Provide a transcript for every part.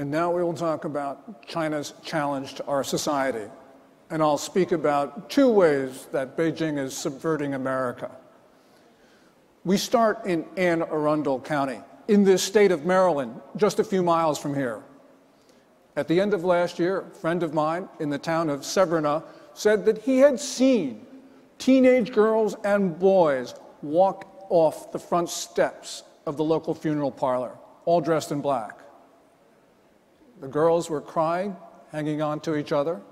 And now we will talk about China's challenge to our society. And I'll speak about two ways that Beijing is subverting America. We start in Anne Arundel County, in this state of Maryland, just a few miles from here. At the end of last year, a friend of mine in the town of Severna said that he had seen teenage girls and boys walk off the front steps of the local funeral parlor, all dressed in black. The girls were crying, hanging on to each other.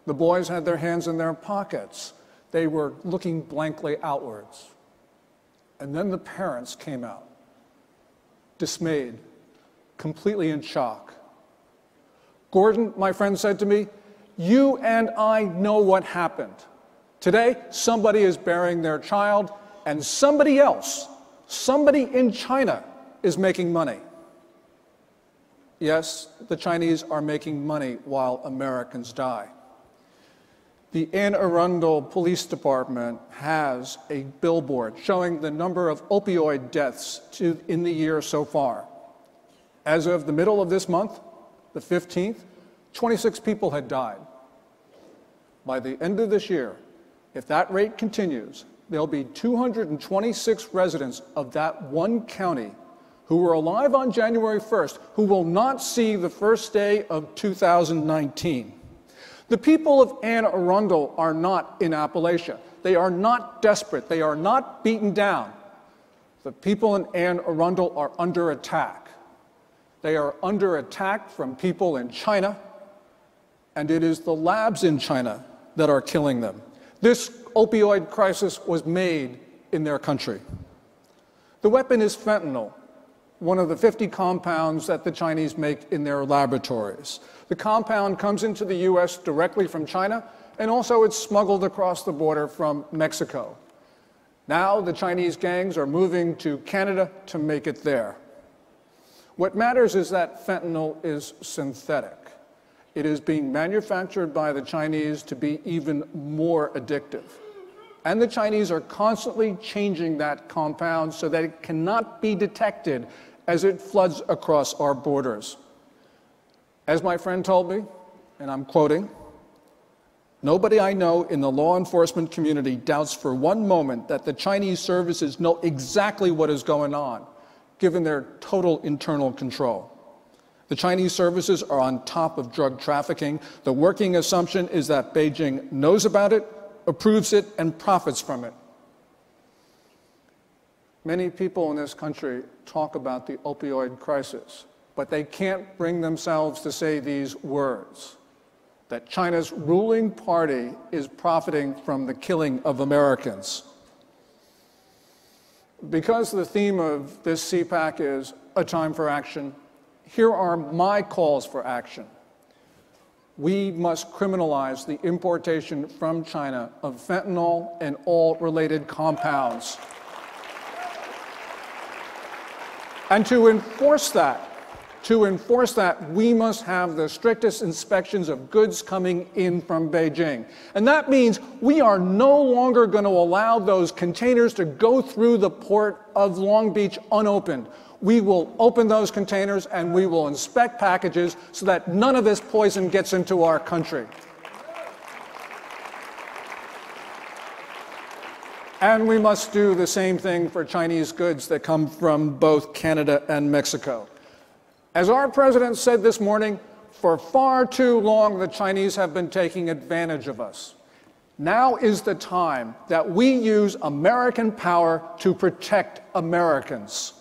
The boys had their hands in their pockets. They were looking blankly outwards. And then the parents came out, dismayed, completely in shock. Gordon, my friend, said to me, "You and I know what happened. Today, somebody is burying their child, and somebody else, somebody in China, is making money." Yes, the Chinese are making money while Americans die. The Anne Arundel Police Department has a billboard showing the number of opioid deaths in the year so far. As of the middle of this month, the 15th, 26 people had died. By the end of this year, if that rate continues, there'll be 226 residents of that one county who were alive on January 1st who will not see the first day of 2019. The people of Anne Arundel are not in Appalachia. They are not desperate. They are not beaten down. The people in Anne Arundel are under attack. They are under attack from people in China, and it is the labs in China that are killing them. This opioid crisis was made in their country. The weapon is fentanyl, one of the 50 compounds that the Chinese make in their laboratories. The compound comes into the US directly from China, and also it's smuggled across the border from Mexico. Now the Chinese gangs are moving to Canada to make it there. What matters is that fentanyl is synthetic. It is being manufactured by the Chinese to be even more addictive. And the Chinese are constantly changing that compound so that it cannot be detected as it floods across our borders. As my friend told me, and I'm quoting, "Nobody I know in the law enforcement community doubts for one moment that the Chinese services know exactly what is going on, given their total internal control. The Chinese services are on top of drug trafficking. The working assumption is that Beijing knows about it, approves it, and profits from it." Many people in this country talk about the opioid crisis, but they can't bring themselves to say these words, that China's ruling party is profiting from the killing of Americans. Because the theme of this CPAC is a time for action, here are my calls for action. We must criminalize the importation from China of fentanyl and all related compounds. And to enforce that, we must have the strictest inspections of goods coming in from Beijing. And that means we are no longer going to allow those containers to go through the port of Long Beach unopened. We will open those containers and we will inspect packages so that none of this poison gets into our country. And we must do the same thing for Chinese goods that come from both Canada and Mexico. As our president said this morning, for far too long the Chinese have been taking advantage of us. Now is the time that we use American power to protect Americans.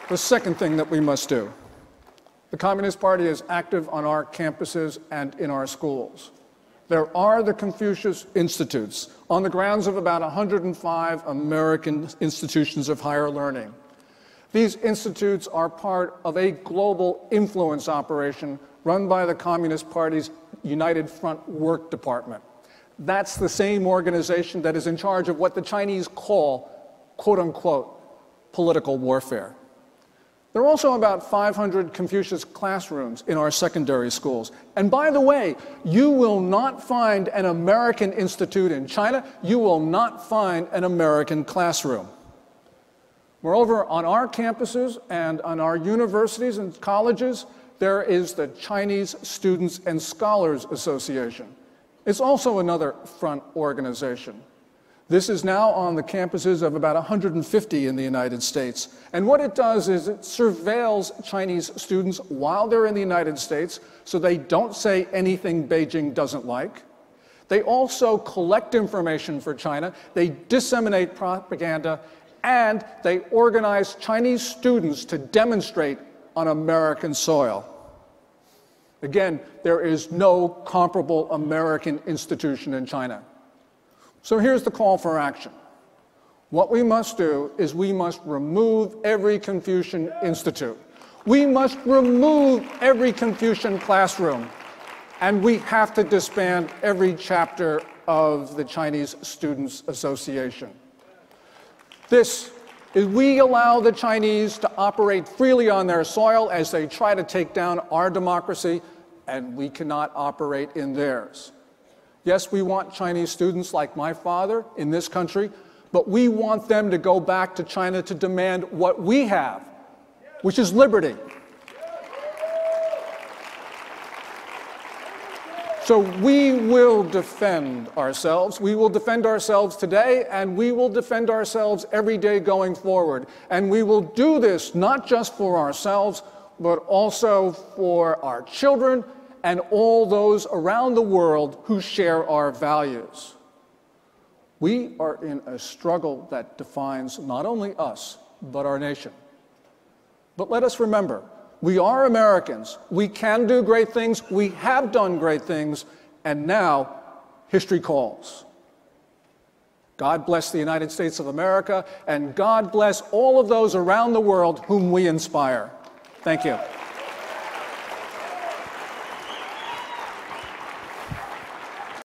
The second thing that we must do. The Communist Party is active on our campuses and in our schools. There are the Confucius Institutes on the grounds of about 105 American institutions of higher learning. These institutes are part of a global influence operation run by the Communist Party's United Front Work Department. That's the same organization that is in charge of what the Chinese call, quote unquote, political warfare. There are also about 500 Confucius classrooms in our secondary schools. And by the way, you will not find an American institute in China. You will not find an American classroom. Moreover, on our campuses and on our universities and colleges, there is the Chinese Students and Scholars Association. It's also another front organization. This is now on the campuses of about 150 in the United States. And what it does is it surveils Chinese students while they're in the United States so they don't say anything Beijing doesn't like. They also collect information for China, they disseminate propaganda, and they organize Chinese students to demonstrate on American soil. Again, there is no comparable American institution in China. So here's the call for action. What we must do is we must remove every Confucian institute. We must remove every Confucian classroom. And we have to disband every chapter of the Chinese Students Association. This is we allow the Chinese to operate freely on their soil as they try to take down our democracy, and we cannot operate in theirs. Yes, we want Chinese students like my father in this country, but we want them to go back to China to demand what we have, which is liberty. So we will defend ourselves. We will defend ourselves today, and we will defend ourselves every day going forward. And we will do this not just for ourselves, but also for our children and all those around the world who share our values. We are in a struggle that defines not only us, but our nation. But let us remember, we are Americans. We can do great things. We have done great things. And now, history calls. God bless the United States of America, and God bless all of those around the world whom we inspire. Thank you.